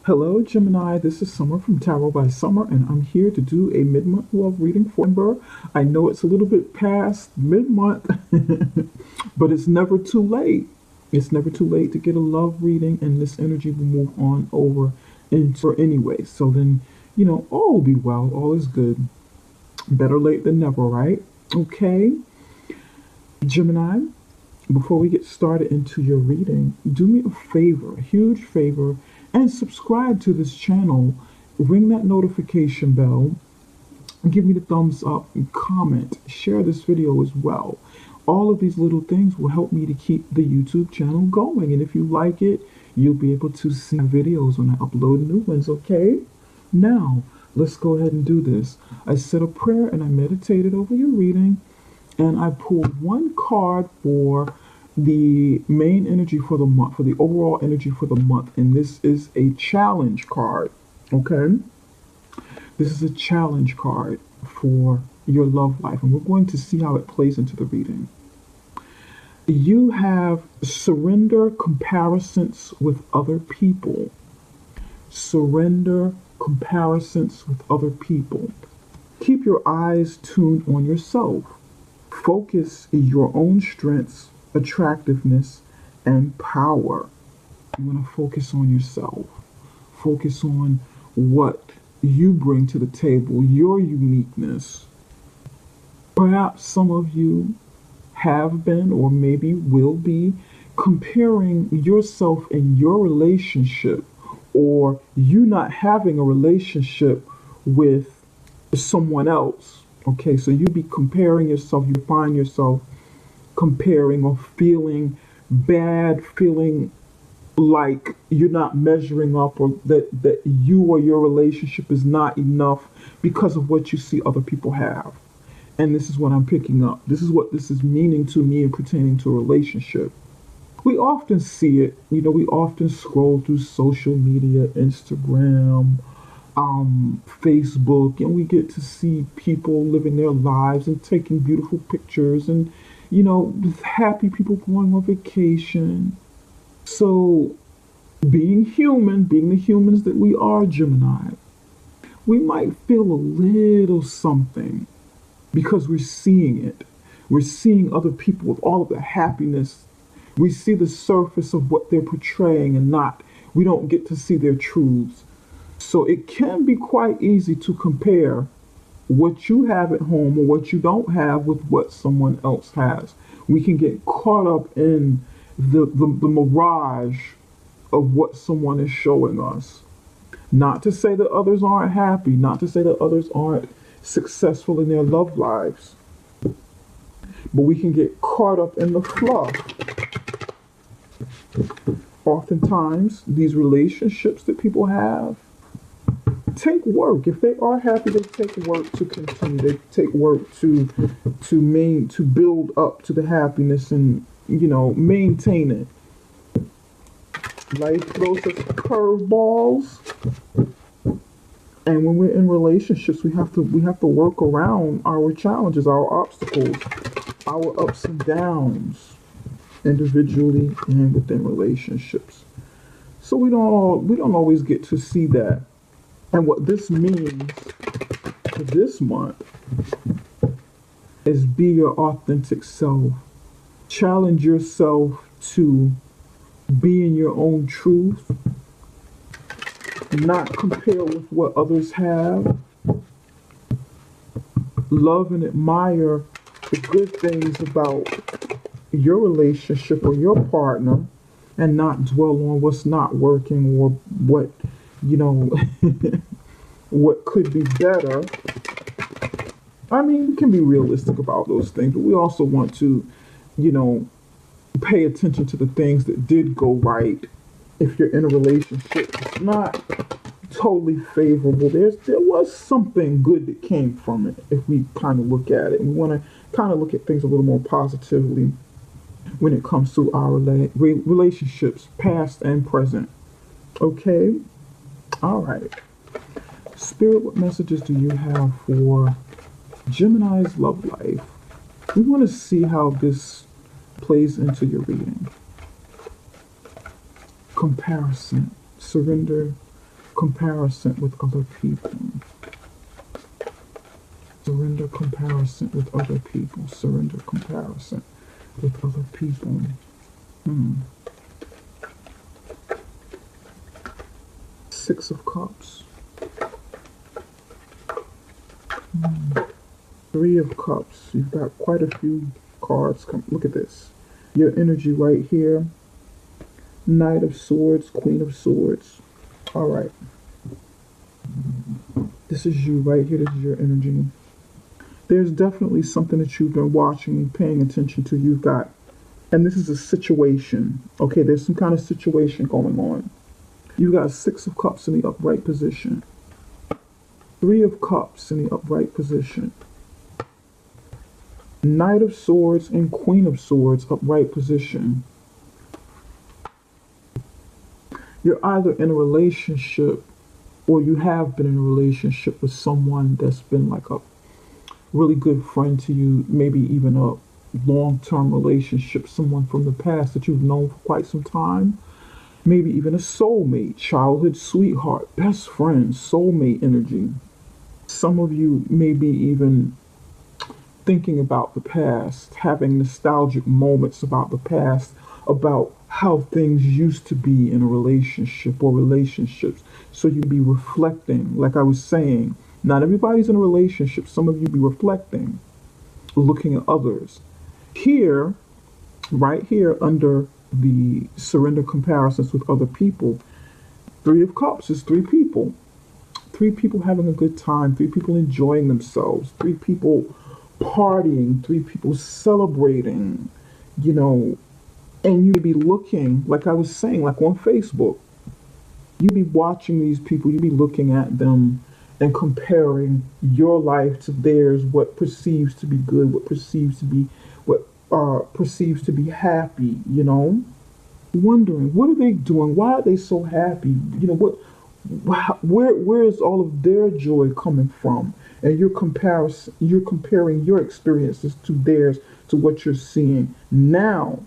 Hello, Gemini. This is Summer from Tarot by Summer, and I'm here to do a mid-month love reading for Ember. I know it's a little bit past mid-month, but it's never too late. It's never too late to get a love reading, and this energy will move on over into anyway. So then, all will be well. All is good. Better late than never, right? Okay, Gemini. Before we get started into your reading, do me a favor, a huge favor, and subscribe to this channel. Ring that notification bell, give me the thumbs up, and comment. Share this video as well. All of these little things will help me to keep the YouTube channel going. And if you like it, you'll be able to see videos when I upload new ones, okay? Now, let's go ahead and do this. I said a prayer and I meditated over your reading. And I pulled one card for the main energy for the month, for the overall energy for the month. And this is a challenge card, okay? This is a challenge card for your love life. And we're going to see how it plays into the reading. You have surrender comparisons with other people. Surrender comparisons with other people. Keep your eyes tuned on yourself. Focus your own strengths, attractiveness, and power. You want to focus on yourself. Focus on what you bring to the table, your uniqueness. Perhaps some of you have been or maybe will be comparing yourself in your relationship, or you not having a relationship with someone else. Okay, so you be comparing yourself, you find yourself comparing or feeling bad, feeling like you're not measuring up, or that you or your relationship is not enough because of what you see other people have. And this is what I'm picking up. This is what this is meaning to me and pertaining to a relationship. We often see it, we often scroll through social media, Instagram, Facebook, and we get to see people living their lives and taking beautiful pictures and, happy people going on vacation. So being human, being the humans that we are, Gemini, we might feel a little something because we're seeing it. We're seeing other people with all of the happiness. We see the surface of what they're portraying and we don't get to see their truths. So it can be quite easy to compare what you have at home or what you don't have with what someone else has. We can get caught up in the mirage of what someone is showing us. Not to say that others aren't happy, not to say that others aren't successful in their love lives, but we can get caught up in the fluff. Oftentimes, these relationships that people have take work. If they are happy, they take work to continue. They take work to build up to the happiness and maintain it. Life throws us curveballs, and when we're in relationships, we have to work around our challenges, our obstacles, our ups and downs, individually and within relationships. So we don't always get to see that. And what this means for this month is be your authentic self. Challenge yourself to be in your own truth, not compare with what others have. Love and admire the good things about your relationship or your partner, and not dwell on what's not working or what what could be better. I mean, we can be realistic about those things, but we also want to, pay attention to the things that did go right. If you're in a relationship, it's not totally favorable. There was something good that came from it if we kind of look at it. And we want to kind of look at things a little more positively when it comes to our relationships, past and present. Okay? All right. Spirit, what messages do you have for Gemini's love life? We want to see how this plays into your reading. Comparison, surrender, comparison with other people. Surrender comparison with other people. Surrender comparison with other people. Six of Cups. Three of Cups. You've got quite a few cards. Look at this. Your energy right here. Knight of Swords, Queen of Swords. All right. This is you right here. This is your energy. There's definitely something that you've been watching and paying attention to. You've got, and this is a situation. Okay, there's some kind of situation going on. You've got Six of Cups in the upright position. Three of Cups in the upright position. Knight of Swords and Queen of Swords upright position. You're either in a relationship or you have been in a relationship with someone that's been like a really good friend to you, maybe even a long-term relationship, someone from the past that you've known for quite some time, maybe even a soulmate, childhood sweetheart, best friend, soulmate energy. Some of you may be even thinking about the past, having nostalgic moments about the past, about how things used to be in a relationship or relationships. So you'd be reflecting, like I was saying, not everybody's in a relationship. Some of you be reflecting, looking at others. Here, right here under the surrender comparisons with other people, Three of Cups is three people. Three people having a good time, three people enjoying themselves, three people partying, three people celebrating, you know, and you'd be looking, like I was saying, like on Facebook, you'd be watching these people, you'd be looking at them and comparing your life to theirs, what perceives to be good, what perceives to be happy, you know, wondering, what are they doing? Why are they so happy? You know, where is all of their joy coming from? And you're comparing your experiences to theirs, to what you're seeing now.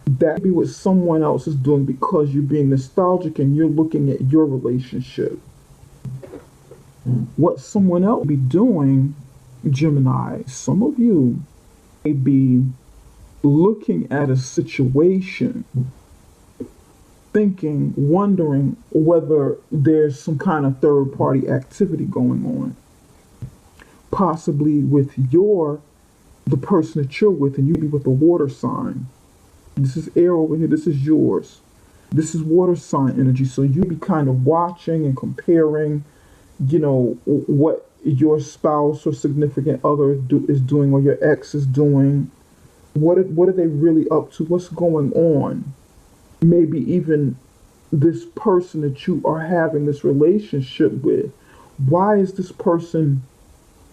That be what someone else is doing because you're being nostalgic and you're looking at your relationship. What someone else be doing, Gemini, some of you may be looking at a situation, thinking, wondering whether there's some kind of third-party activity going on. Possibly with the person that you're with, and you be with a water sign. This is air over here, this is yours. This is water sign energy, so you be kind of watching and comparing, you know, what your spouse or significant other is doing, or your ex is doing. What are they really up to? What's going on? Maybe even this person that you are having this relationship with. Why is this person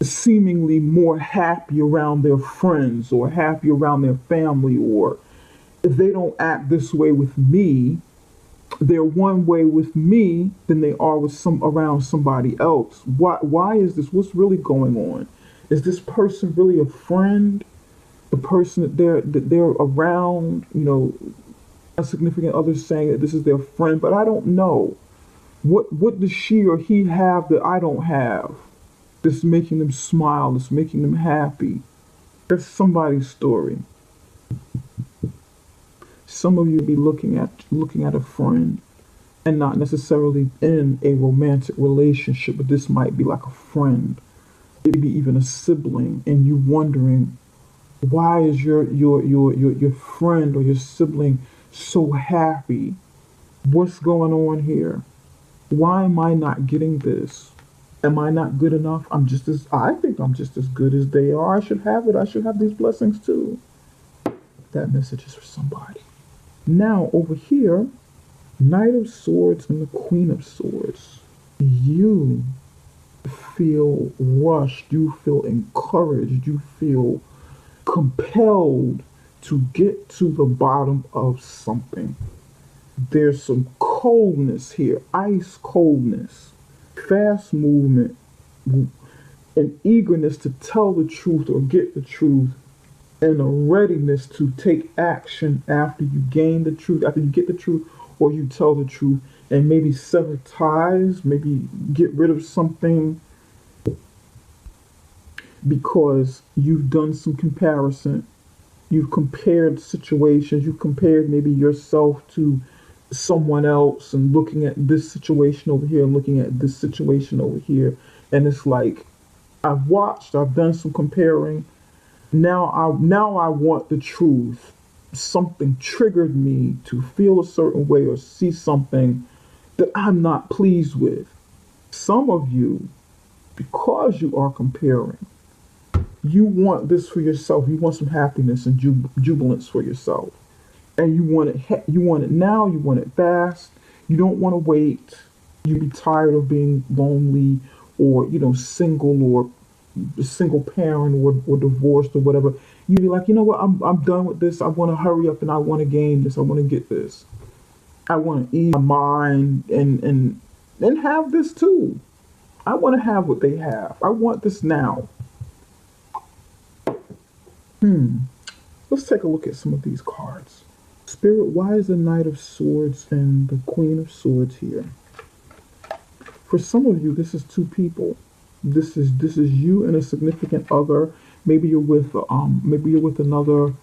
seemingly more happy around their friends or happy around their family, or if they don't act this way with me, they're one way with me than they are with around somebody else. Why is this? What's really going on? Is this person really a friend? The person that they're around, you know, a significant other saying that this is their friend, but I don't know. What does she or he have that I don't have? That's making them smile, that's making them happy. That's somebody's story. Some of you be looking at a friend and not necessarily in a romantic relationship, but this might be like a friend, maybe even a sibling, and you wondering, why is your friend or your sibling so happy? What's going on here? Why am I not getting this? Am I not good enough? I think I'm just as good as they are. I should have it. I should have these blessings too. That message is for somebody. Now over here, Knight of Swords and the Queen of Swords. You feel rushed. You feel encouraged. You feel compelled to get to the bottom of something. There's some coldness here, ice coldness, fast movement, an eagerness to tell the truth or get the truth, and a readiness to take action after you gain the truth, after you get the truth or you tell the truth. and maybe sever ties, maybe get rid of something because you've done some comparison. You've compared situations, you've compared maybe yourself to someone else and looking at this situation over here and looking at this situation over here. And it's like, I've done some comparing. Now I want the truth. Something triggered me to feel a certain way or see something that I'm not pleased with. Some of you, because you are comparing, you want this for yourself. You want some happiness and jubilance for yourself, and you want it. You want it now. You want it fast. You don't want to wait. You be tired of being lonely, or single, or a single parent, or divorced, or whatever. You be like, you know what? I'm done with this. I want to hurry up and I want to gain this. I want to get this. I want to ease my mind and have this too. I want to have what they have. I want this now. Let's take a look at some of these cards. Spirit, why is the Knight of Swords and the Queen of Swords here? For some of you, this is two people. This is you and a significant other. Maybe you're with another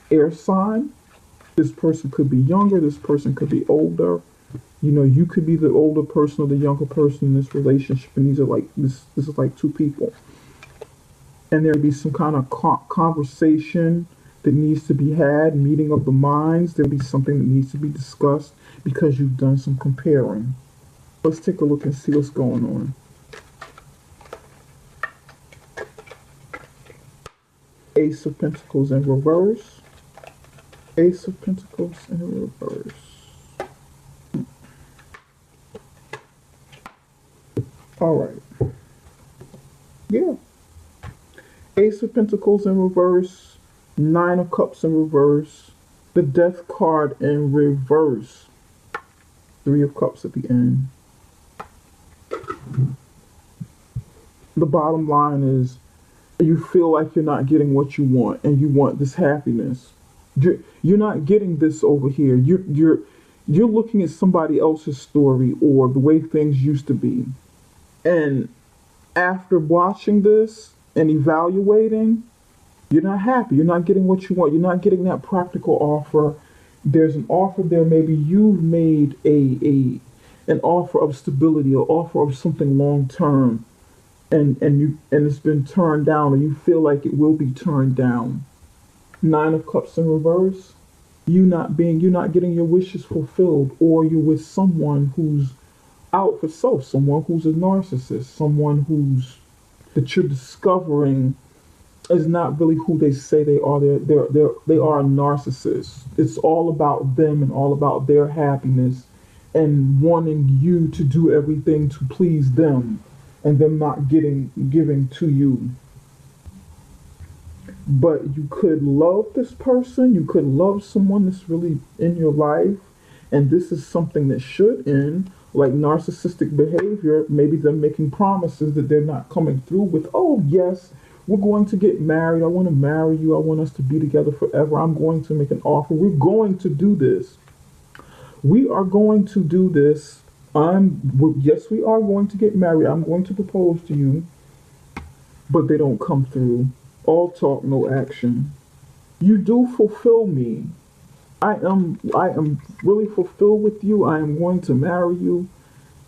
air sign. This person could be younger. This person could be older. You could be the older person or the younger person in this relationship, and these are like this. This is like two people. And there'll be some kind of conversation that needs to be had, meeting of the minds. There'll be something that needs to be discussed because you've done some comparing. Let's take a look and see what's going on. Ace of Pentacles in reverse. Ace of Pentacles in reverse. All right. Yeah. Ace of Pentacles in reverse, Nine of Cups in reverse, the Death card in reverse, Three of Cups at the end. The bottom line is you feel like you're not getting what you want and you want this happiness. You're not getting this over here. You're looking at somebody else's story or the way things used to be. And after watching this, and evaluating, you're not happy. You're not getting what you want. You're not getting that practical offer. There's an offer there. Maybe you've made an offer of stability, an offer of something long term, and it's been turned down, or you feel like it will be turned down. Nine of Cups in reverse. You're not getting your wishes fulfilled, or you're with someone who's out for self, someone who's a narcissist, someone that you're discovering is not really who they say they are. They are a narcissist. It's all about them and all about their happiness and wanting you to do everything to please them and them not giving to you. But you could love this person. You could love someone that's really in your life, and this is something that should end. Like narcissistic behavior, maybe they're making promises that they're not coming through with. Oh yes, we're going to get married. I want to marry you. I want us to be together forever. I'm going to make an offer. We're going to do this. We are going to do this. Yes, we are going to get married. I'm going to propose to you. But they don't come through. All talk, no action. You do fulfill me. I am really fulfilled with you. I am going to marry you.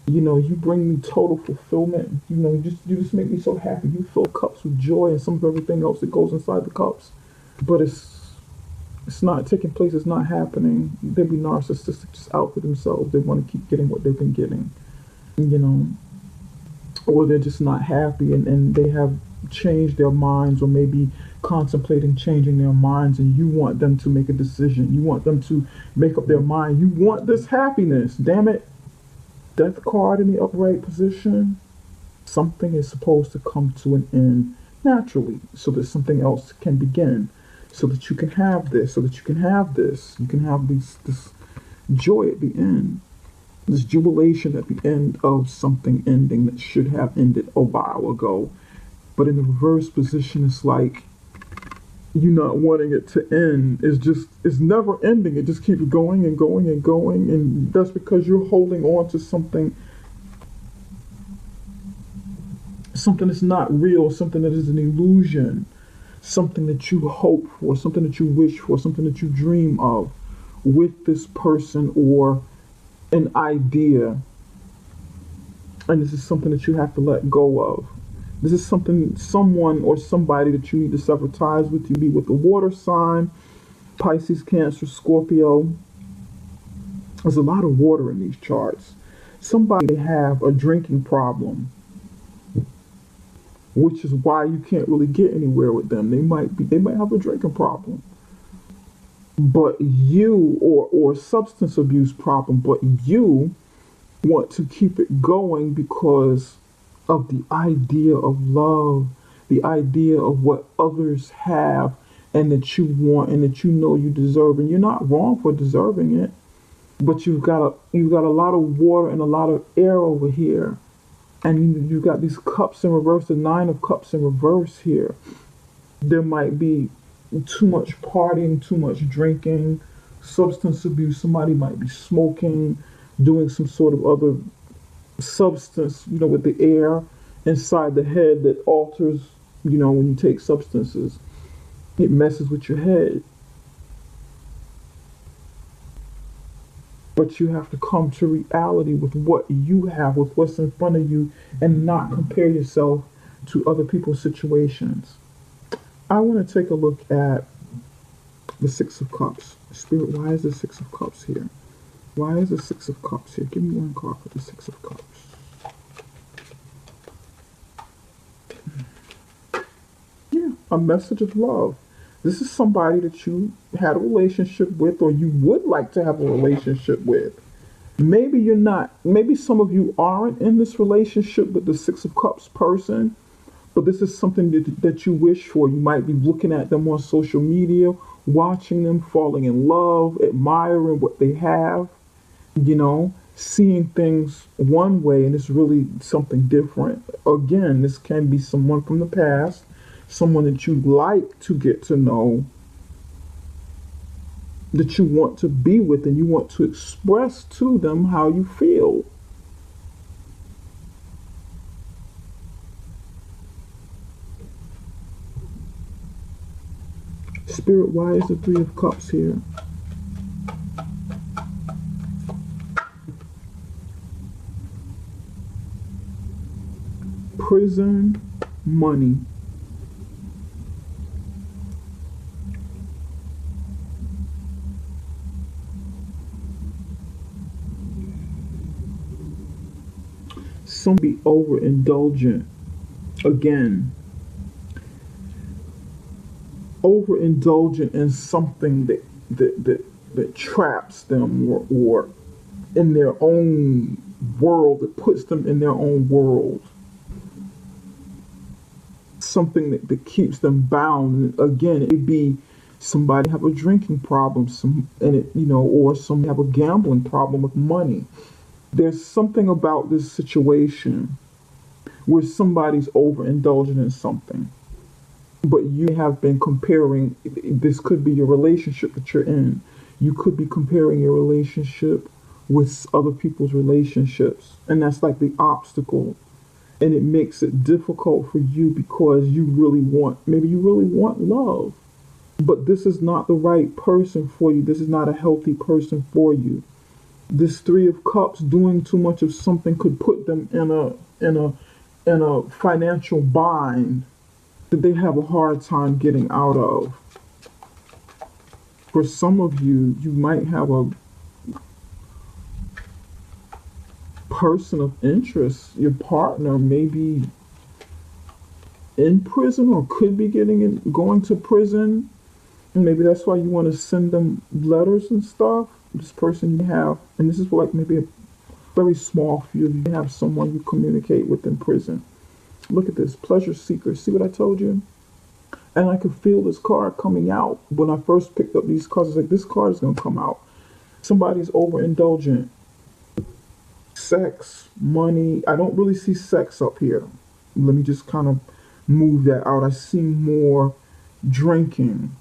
You bring me total fulfillment. You just make me so happy. You fill cups with joy and some of everything else that goes inside the cups. But it's not taking place. It's not happening. They be narcissistic, just out for themselves. They want to keep getting what they've been getting, or they're just not happy and they have changed their minds, or maybe contemplating changing their minds, and you want them to make a decision. You want them to make up their mind. You want this happiness. Damn it. Death card in the upright position. Something is supposed to come to an end naturally so that something else can begin, so that you can have this, so that you can have this. You can have this joy at the end, this jubilation at the end of something ending that should have ended a while ago. But in the reverse position, it's like you not wanting it to end is just, it's never ending. It just keeps going and going and going, and that's because you're holding on to something that's not real, something that is an illusion, something that you hope for, something that you wish for, something that you dream of with this person or an idea. And this is something that you have to let go of. This is something, someone or somebody that you need to sever ties with. You be with the water sign, Pisces, Cancer, Scorpio. There's a lot of water in these charts. Somebody may have a drinking problem, which is why you can't really get anywhere with them. They might have a drinking problem. But you, or substance abuse problem, but you want to keep it going because of the idea of love, the idea of what others have and that you want and that you know you deserve. And you're not wrong for deserving it, but you've got a lot of water and a lot of air over here. And you've got these cups in reverse, the 9 of Cups in reverse here. There might be too much partying, too much drinking, substance abuse. Somebody might be smoking, doing some sort of other substance, with the air inside the head that alters, when you take substances, it messes with your head. But you have to come to reality with what you have, with what's in front of you, and not compare yourself to other people's situations. I want to take a look at the 6 of Cups. Spirit, why is the 6 of Cups here? Why is the 6 of Cups here? Give me one card for the 6 of Cups. Yeah, a message of love. This is somebody that you had a relationship with, or you would like to have a relationship with. Maybe you're not, maybe some of you aren't in this relationship with the 6 of Cups person, but this is something that you wish for. You might be looking at them on social media, watching them, falling in love, admiring what they have, seeing things one way and it's really something different. Again, this can be someone from the past, someone that you like to get to know, that you want to be with, and you want to express to them how you feel. Spirit, why is the 3 of Cups here? Prison, money. Some be overindulgent. Again, overindulgent in something that traps them, or in their own world, that puts them in their own world. Something that keeps them bound. Again, it be somebody have a drinking problem, or some have a gambling problem with money. There's something about this situation where somebody's overindulgent in something, but you have been comparing. This could be your relationship that you're in. You could be comparing your relationship with other people's relationships, and that's like the obstacle, and it makes it difficult for you because maybe you really want love, but this is not the right person for you. This is not a healthy person for you. This 3 of Cups, doing too much of something, could put them in a financial bind that they have a hard time getting out of. For some of you, you might have a person of interest. Your partner may be in prison or could be going to prison. And maybe that's why you want to send them letters and stuff. This person you have, and this is like maybe a very small few of you have someone you communicate with in prison. Look at this, pleasure seeker. See what I told you? And I could feel this card coming out. When I first picked up these cards, I was like, this card is going to come out. Somebody's overindulgent. Sex, money. I don't really see sex up here. Let me just kind of move that out. I see more drinking.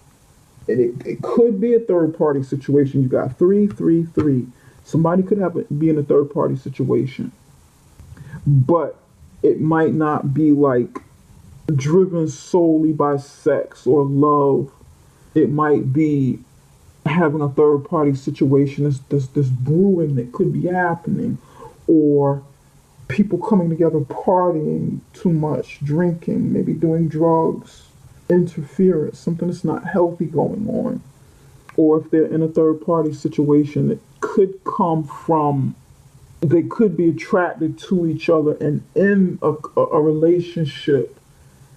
And it could be a third party situation. You got 333. Somebody could be in a third party situation, but it might not be like driven solely by sex or love. It might be having a third party situation that's brewing that could be happening, or people coming together partying too much, drinking, maybe doing drugs, interference, something that's not healthy going on. Or if they're in a third party situation, it could come from, they could be attracted to each other and in a relationship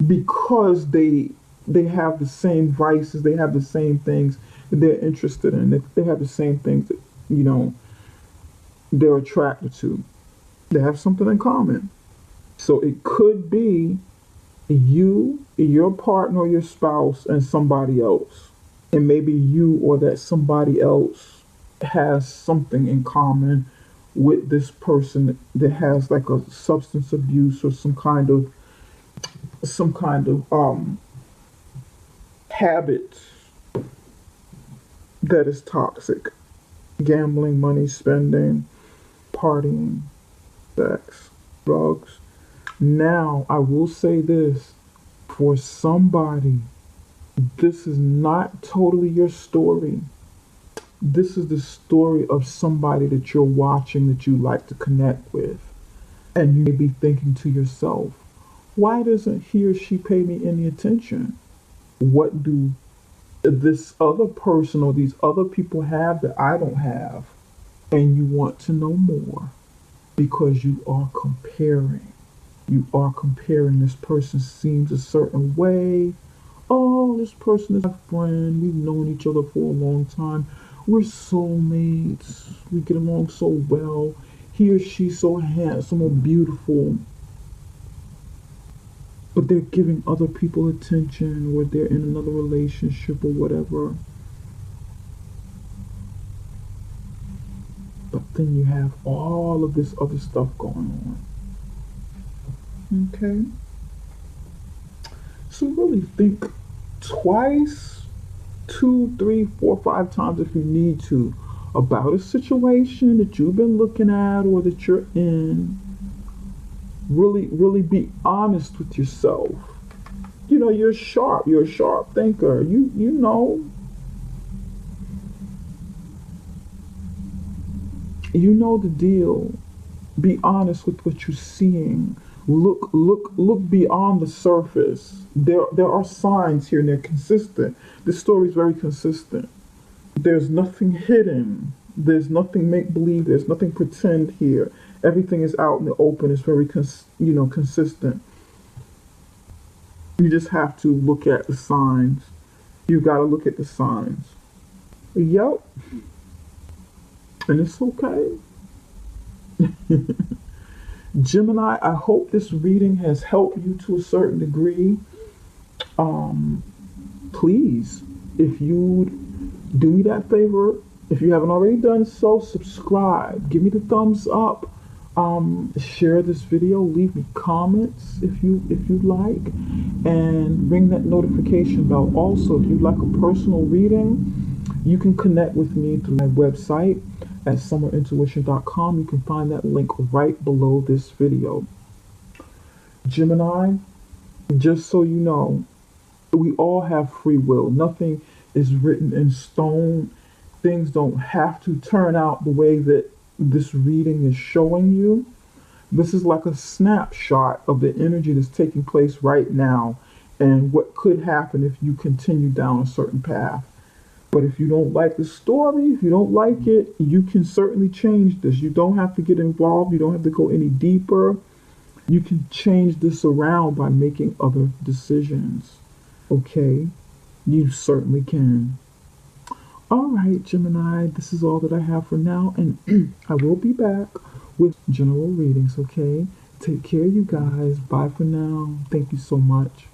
because they have the same vices, they have the same things that they're interested in, they have the same things that, they're attracted to. They have something in common. So it could be you, your partner, or your spouse, and somebody else. And maybe you or that somebody else has something in common with this person that has like a substance abuse or some kind of habit that is toxic. Gambling, money spending, partying, sex, drugs. Now, I will say this, for somebody, this is not totally your story. This is the story of somebody that you're watching that you like to connect with. And you may be thinking to yourself, why doesn't he or she pay me any attention? What do this other person or these other people have that I don't have? And you want to know more because you are comparing. You are comparing. This person seems a certain way. Oh, this person is my friend. We've known each other for a long time. We're soulmates. We get along so well. He or she's so handsome or beautiful. But they're giving other people attention, or they're in another relationship or whatever. But then you have all of this other stuff going on. Okay? So really think twice, 2, 3, 4, 5 times if you need to about a situation that you've been looking at or that you're in. Really be honest with yourself. You're sharp. You're a sharp thinker. You know. You know the deal. Be honest with what you're seeing. Look beyond the surface. There are signs here and they're consistent. This story is very consistent. There's nothing hidden. There's nothing make-believe. There's nothing pretend here. Everything is out in the open. It's very consistent. You just have to look at the signs. You got to look at the signs. Yep. And it's okay. Gemini, I hope this reading has helped you to a certain degree. Please, if you'd do me that favor, if you haven't already done so, subscribe. Give me the thumbs up. Share this video. Leave me comments if you'd like, and ring that notification bell. Also, if you'd like a personal reading, you can connect with me through my website at summerintuition.com. You can find that link right below this video. Gemini, just so you know, we all have free will. Nothing is written in stone. Things don't have to turn out the way that this reading is showing you. This is like a snapshot of the energy that's taking place right now and what could happen if you continue down a certain path. But if you don't like the story, if you don't like it, you can certainly change this. You don't have to get involved. You don't have to go any deeper. You can change this around by making other decisions. Okay? You certainly can. All right, Gemini, this is all that I have for now, and I will be back with general readings, okay? Take care, you guys. Bye for now. Thank you so much.